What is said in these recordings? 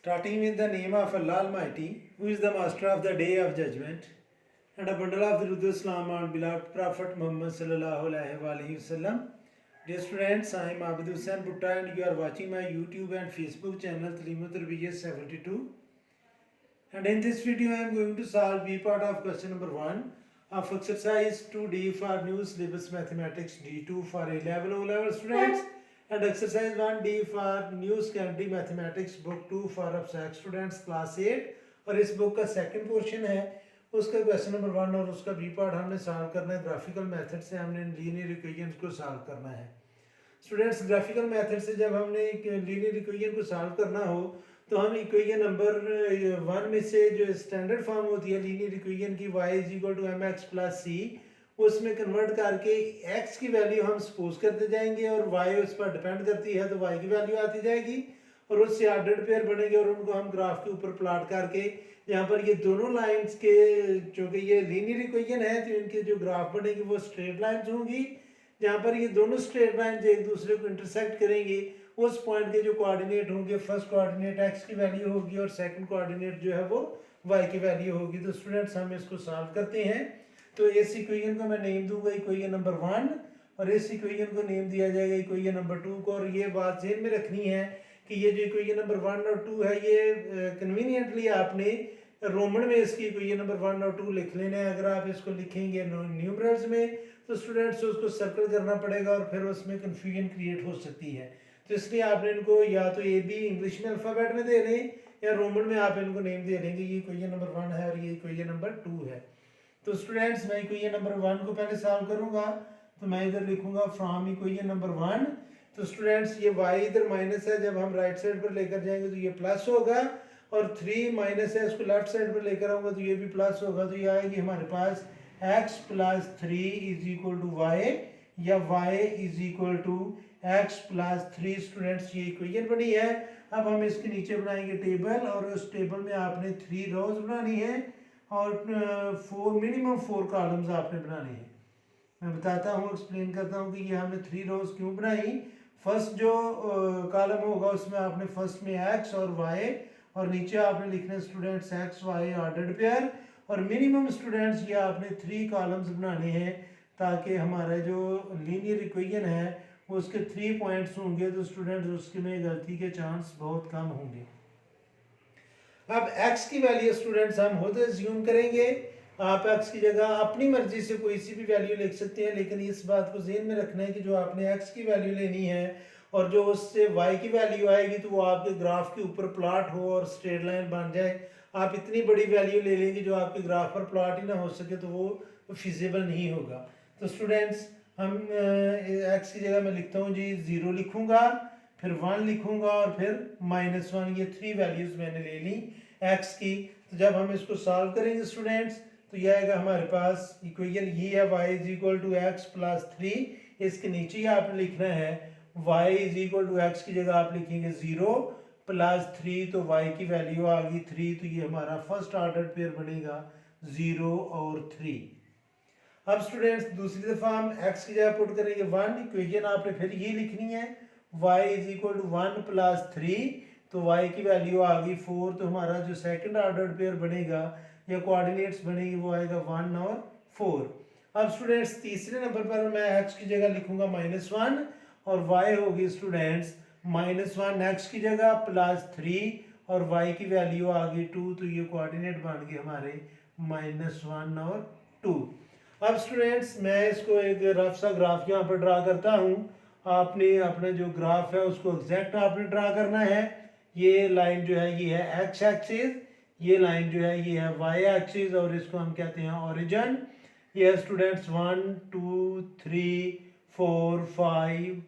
Starting with the name of Allah Almighty, who is the master of the day of judgment, and a bundle of the Rudu Islam on beloved Prophet Muhammad sallallahu alaihi wasallam. Dear students, I am Abid Hussain Butta and you are watching my YouTube and Facebook channel Talimat Tarbiyat 72. And in this video I am going to solve B part of question number 1 of exercise 2D for new syllabus mathematics, D2 for A-level, O-level students, and exercise 1D for new secondary mathematics book 2 for abstract students class 8. और इस book का second portion है, उसका question number 1 और उसका B part हमने solve करना है। ग्राफिकल मेथड से हमने लीनियर इक्वेशंस को सॉल्व करना है। स्टूडेंट्स, ग्राफिकल मेथड से जब हमने लीनियर इक्वेशन को सॉल्व करना हो तो हम इक्वेशन नंबर 1 में से जो स्टैंडर्ड फॉर्म होती है लीनियर इक्वेशन की y = mx + c, उसमें कन्वर्ट करके x की वैल्यू हम सपोज करते जाएंगे और y उस पर डिपेंड करती है तो y की वैल्यू आती जाएगी और उससे ऑर्डर्ड पेयर बनेंगे और उनको हम ग्राफ के ऊपर प्लॉट करके यहाँ पर ये दोनों लाइंस के चूँकि ये लीनियर इक्वेशन है तो इनके जो ग्राफ बनेंगे वो स्ट्रेट लाइंस होंगी। जहाँ पर ये दोनों स्ट्रेट लाइंस एक दूसरे को इंटरसेक्ट करेंगे उस पॉइंट के जो कोऑर्डिनेट होंगे, फर्स्ट कोऑर्डिनेट x की वैल्यू होगी और सेकंड कोऑर्डिनेट जो है वो y की वैल्यू होगी। तो स्टूडेंट्स हम इसको सॉल्व करते हैं। तो इस इक्वेशन को मैं नेम दूंगा इक्वेशन नंबर 1 और इस इक्वेशन को नेम दिया जाएगा इक्वेशन नंबर 2 को। और ये बात ध्यान में रखनी है कि ये जो इक्वेशन नंबर 1 और 2 है ये कन्वीनियंटली आपने रोमन में इसकी इक्वेशन नंबर 1 और 2 लिख लेना है। अगर आप इसको लिखेंगे न्यूमरल्स में तो स्टूडेंट्स उसको सर्कल करना पड़ेगा और फिर उसमें कन्फ्यूजन क्रिएट हो सकती है। तो इसलिए आपने इनको या तो ए बी इंग्लिश में अल्फ़ाबेट में दे लें या रोमन में आप इनको नेम दे लेंगे। ये इक्वेशन नंबर 1 है और ये इक्वेशन नंबर 2 है। तो स्टूडेंट्स मैं इक्वेशन नंबर 1 को पहले सॉल्व करूंगा तो मैं इधर लिखूंगा फ्रॉम इक्वेशन नंबर 1। तो स्टूडेंट्स ये y इधर माइनस है, जब हम राइट साइड पर लेकर जाएंगे तो ये प्लस होगा और 3 माइनस है, इसको लेफ्ट साइड पर लेकर आऊंगा तो ये भी प्लस होगा। तो ये आएगी हमारे पास x + 3 = y या y = x + 3। स्टूडेंट्स ये इक्वेशन बनी है। अब हम इसके नीचे बनाएंगे टेबल और उस टेबल में आपने 3 रोज बनानी है और मिनिमम 4 कॉलम्स आपने बनाने हैं। मैं बताता हूँ, एक्सप्लेन करता हूँ कि ये हमने 3 रोज क्यों बनाई। फर्स्ट जो कॉलम होगा उसमें आपने फर्स्ट में x और y और नीचे आपने लिखने students x y ordered pair और मिनिमम स्टूडेंट्स ये आपने 3 कॉलम्स बनाने हैं ताकि हमारा जो लीनियर इक्वेशन है उसके 3 पॉइंट्स होंगे तो स्टूडेंट्स उसके में गलती के चांस बहुत कम होंगे। अब x की वैल्यू स्टूडेंट्स हम खुद अज्यूम करेंगे। आप x की जगह अपनी मर्जी से कोई सी भी वैल्यू लिख सकते हैं, लेकिन इस बात को ज़हन में रखना है कि जो आपने x की वैल्यू लेनी है और जो उससे y की वैल्यू आएगी तो वो आपके ग्राफ के ऊपर प्लॉट हो और स्ट्रेट लाइन बन जाए। आप इतनी बड़ी वैल्यू ले लेंगे जो आपके ग्राफ पर प्लॉट ही ना हो सके तो वो फिजिबल नहीं होगा। तो स्टूडेंट्स हम x की जगह मैं लिखता हूँ जी 0 लिखूंगा, फिर 1 लिखूंगा और फिर -1। ये 3 वैल्यूज मैंने ले ली x की। तो जब हम इसको सॉल्व करेंगे स्टूडेंट्स तो ये आएगा हमारे पास इक्वेशन ये है y = x + 3। इसके नीचे ही आपने लिखना है y = x की जगह आप लिखेंगे 0 + 3 तो y की वैल्यू आ गई 3। तो ये हमारा फर्स्ट ऑर्डर पेयर बनेगा 0 और 3। अब स्टूडेंट्स दूसरी दफा हम x की जगह पुट करेंगे 1। इक्वेशन आपने फिर ये लिखनी है y = 1 + 3 तो y की वैल्यू आ गई 4। तो हमारा जो सेकंड ऑर्डर पेयर बनेगा या कोऑर्डिनेट्स बनेगी वो आएगा 1 और 4। अब स्टूडेंट्स तीसरे नंबर पर मैं x की जगह लिखूंगा -1 और y होगी स्टूडेंट्स -1 x की जगह + 3 और y की वैल्यू आ गई 2। तो ये कोऑर्डिनेट बन गए हमारे -1 और 2। अब स्टूडेंट्स मैं इसको एक रफ सा ग्राफ यहाँ पर ड्रा करता हूँ। आपने अपना जो ग्राफ है उसको एग्जैक्ट आपने ड्रा करना है। ये लाइन जो है ये है x एक्सिस, ये लाइन जो है ये है y एक्सिस और इसको हम कहते हैं ओरिजिन। ये है स्टूडेंट्स 1 2 3 4 5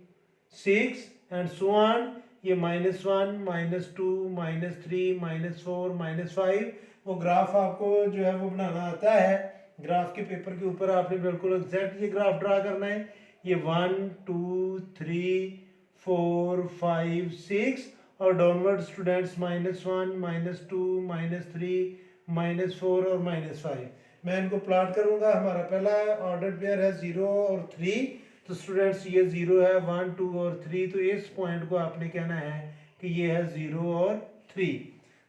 6 एंड सो ऑन। ये -1 -2 -3 -4 -5 वो ग्राफ आपको जो है वो बनाना आता है। ग्राफ के पेपर के ऊपर आपने बिल्कुल एग्जैक्ट ये ग्राफ ड्रा करना है। ये 1 2 3 4 5 6 और डाउनवर्ड स्टूडेंट्स -1 -2 -3 -4 और -5। मैं इनको प्लॉट करूंगा। हमारा पहला ऑर्डर पेयर है 0 और 3। तो स्टूडेंट्स ये 0 है, 1 2 और 3। तो इस पॉइंट को आपने कहना है कि ये है 0 और 3।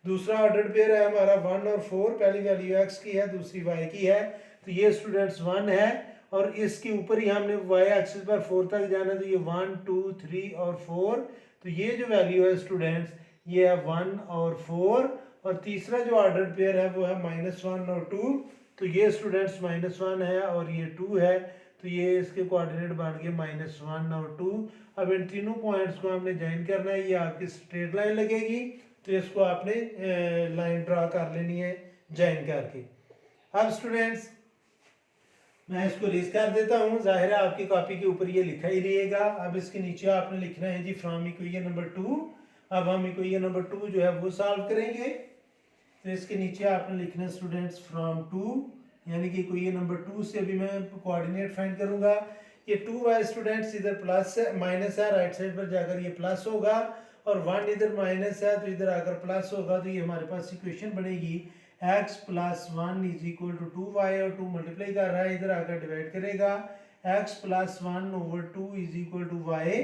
दूसरा ऑर्डर्ड पेयर है हमारा 1 और 4, पहली वैल्यू x की है, दूसरी y की है, तो ये स्टूडेंट्स 1 है और इसके ऊपर ही हमने y एक्सिस पर 4 तक जाना है, तो ये 1 2 3 और 4, तो ये जो वैल्यू है स्टूडेंट्स ये है 1 और 4, और तीसरा जो ऑर्डर्ड पेयर है वो है -1 और 2, तो ये स्टूडेंट्स -1 है और ये 2 है, तो ये इसके कोऑर्डिनेट बन गए -1 और 2। अब इन तीनों पॉइंट्स को हमने ज्वाइन करना है, ये आपकी स्ट्रेट लाइन लगेगी, तो इसको आपने लाइन ड्रा कर लेनी है ज्वाइन करके। अब स्टूडेंट्स मैं इसको रीज कर देता हूँ, जाहिर है आपकी कॉपी के ऊपर ये लिखा ही रहेगा। अब इसके नीचे आपने लिखना है जी फ्रॉम इक्वेशन नंबर 2। अब हम इक्वेशन नंबर 2 जो है वो सॉल्व करेंगे, तो इसके नीचे आपने लिखना है स्टूडेंट्स फ्रॉम 2, यानी कि इक्वेशन नंबर 2 से अभी मैं कोऑर्डिनेट फाइंड करूंगा। ये 2y स्टूडेंट्स इधर प्लस है माइनस है, राइट साइड पर जाकर ये प्लस होगा, और 1 इधर माइनस है तो इधर आकर प्लस होगा, तो ये हमारे पास इक्वेशन बनेगी x plus 1 is equal to 2y, और 2 मल्टीप्लाई कर रहा है इधर आकर डिवाइड करेगा, x plus 1 over 2 is equal to y,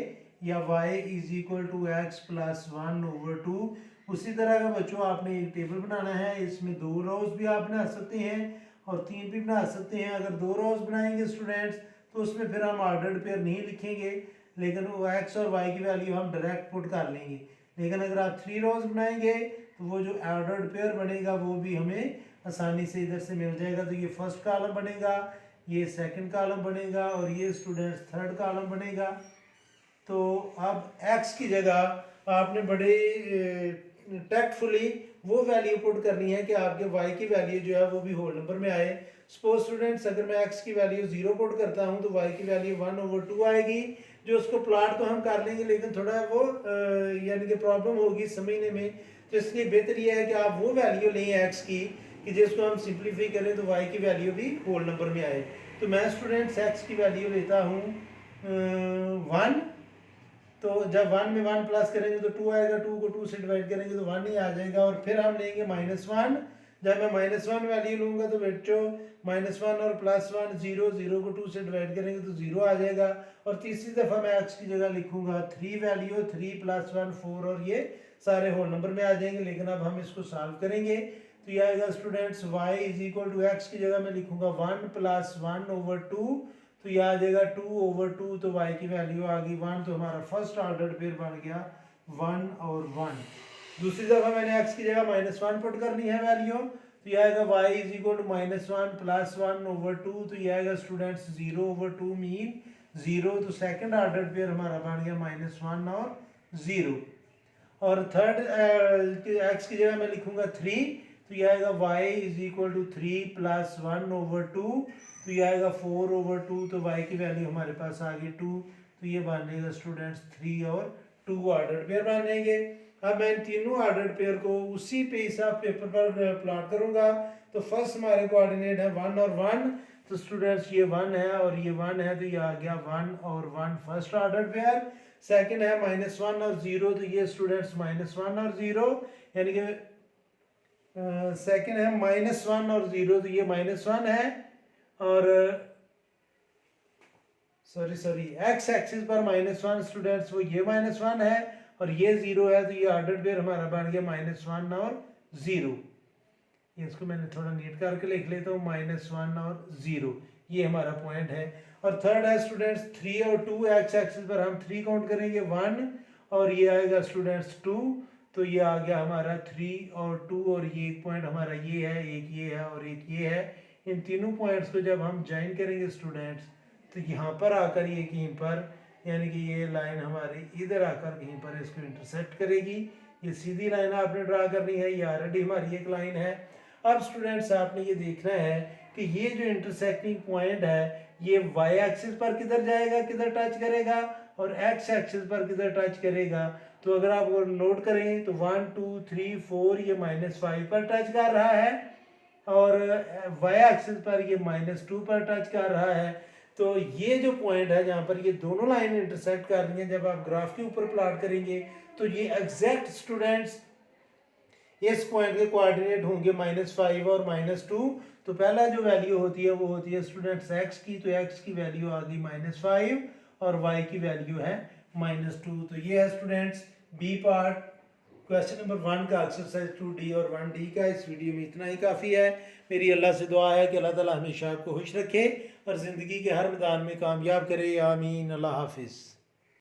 या y is equal to x plus 1 over 2। उसी तरह का बच्चों आपने एक टेबल बनाना है, इसमें 2 रोज भी आप बना सकते हैं और 3 भी बना सकते हैं। अगर 2 रोज बनाएंगे स्टूडेंट्स तो उसमें फिर हम ऑर्डर्ड पेयर नहीं लिखेंगे, लेकिन वो x और y की वैल्यू हम डायरेक्ट पुट कर लेंगे। लेकिन अगर आप 3 रोज बनाएंगे तो वो जो ऑर्डर्ड पेयर बनेगा वो भी हमें आसानी से इधर से मिल जाएगा। तो ये फर्स्ट कॉलम बनेगा, ये सेकंड कॉलम बनेगा, और ये स्टूडेंट्स थर्ड कॉलम बनेगा। तो अब x की जगह आपने बड़े टैक्टफुली वो वैल्यू पुट करनी है कि आपके y की वैल्यू जो है वो भी होल नंबर में आए। सपोज स्टूडेंट्स अगर मैं x की वैल्यू 0 पुट करता हूं तो y की वैल्यू 1 ओवर 2 आएगी, जो उसको प्लॉट तो हम कर लेंगे लेकिन थोड़ा वो यानी कि प्रॉब्लम होगी समझने में, तो इसलिए बेहतर ये है कि आप वो वैल्यू लें x की कि जिसको हम सिंप्लीफाई करें तो y की वैल्यू भी होल नंबर में आए। तो मैं स्टूडेंट्स x की वैल्यू लेता हूँ 1, तो जब 1 में 1 प्लस करेंगे तो 2 आएगा, 2 को 2 से डिवाइड करेंगे तो 1 ही आ जाएगा, और फिर हम लेंगे -1। जब मैं -1 वैल्यू लूंगा तो बच्चों -1 और +1 0, 0 को 2 से डिवाइड करेंगे तो 0 आ जाएगा, और तीसरी दफ़ा मैं x की जगह लिखूंगा 3 वैल्यू, 3 + 1 4, और ये सारे होल नंबर में आ जाएंगे। लेकिन अब हम इसको सॉल्व करेंगे तो ये आएगा students y is equal to x की जगह मैं लिखूंगा 1 + 1 ओवर 2, तो ये आ जाएगा 2 ओवर 2, तो y की वैल्यू आ गई 1, तो हमारा फर्स्ट ऑर्डर पेयर बन गया 1 और 1। दूसरी दफा मैंने x की जगह -1 पुट करनी है वैल्यू, तो ये आएगा y is equal to -1 + 1 over 2, तो ये आएगा स्टूडेंट्स 0 ओवर 2 मीन 0, तो सेकंड ऑर्डर पेयर हमारा बन गया -1 और 0। और थर्ड x की जगह मैं लिखूंगा 3, तो ये आएगा y is equal to 3 + 1 over 2, तो ये आएगा 4 ओवर 2, तो y की वैल्यू हमारे पास आ गई 2, तो ये बन जाएगा स्टूडेंट्स 3 और 2 ऑर्डर्ड पेयर बन जाएंगे। अब मैं इन तीनों ऑर्डर्ड पेयर को उसी पे हिसाब पेपर पर प्लॉट करूंगा। तो फर्स्ट हमारे कोऑर्डिनेट है 1 और 1, तो स्टूडेंट्स ये 1 है और ये 1 है, तो ये आ गया 1 और 1 फर्स्ट ऑर्डर्ड पेयर। सेकंड है -1 और 0, तो ये स्टूडेंट्स -1 और 0, यानी कि सेकंड है -1 और 0, तो ये -1 है, और सॉरी x एक्सिस पर -1 स्टूडेंट्स वो ये -1 है, और ये 0 है, तो ये ऑर्डर्ड पेयर हमारा बन गया -1 और 0। इसको मैंने थोड़ा नीट करके लिख लेता हूँ, -1 और 0, ये हमारा पॉइंट है। और थर्ड है स्टूडेंट्स 3 और 2, x एक्सिस पर हम 3 काउंट करेंगे 1, और ये आएगा स्टूडेंट्स 2, तो ये आ गया हमारा 3 और 2, और ये एक पॉइंट हमारा ये है, एक ये है और एक ये है। इन तीनों पॉइंट्स को जब हम ज्वाइन करेंगे स्टूडेंट्स तो यहाँ पर आकर ये कहीं पर, यानी कि ये लाइन हमारी इधर आकर कहीं पर इसको इंटरसेक्ट करेगी। ये सीधी लाइन आपने ड्रा करनी है, ये ऑलरेडी हमारी एक लाइन है। अब स्टूडेंट्स आपने ये देखना है कि ये जो इंटरसेक्टिंग पॉइंट है ये y एक्सिस पर किधर जाएगा, किधर टच करेगा, और x एक्सिस पर किधर टच करेगा। तो अगर आप नोट करें तो 1 2 3 4 ये -5 पर टच कर रहा है, और y एक्सिस पर ये -2 पर टच कर रहा है। तो ये जो पॉइंट है जहाँ पर ये दोनों लाइन इंटरसेक्ट कर रही हैं, जब आप ग्राफ के ऊपर प्लॉट करेंगे तो ये एग्जैक्ट स्टूडेंट्स इस पॉइंट के कोऑर्डिनेट होंगे -5 और -2। तो पहला जो वैल्यू होती है वो होती है स्टूडेंट्स x की, तो x की वैल्यू आ गई -5 और y की वैल्यू है -2। तो ये है students B part. Question number 1 का एक्सरसाइज 2D और 1D का इस वीडियो में इतना ही काफ़ी है। मेरी अल्लाह से दुआ है कि अल्लाह ताला हमेशा आपको खुश रखे और ज़िंदगी के हर मैदान में कामयाब करे। आमीन। अल्लाह हाफिज़।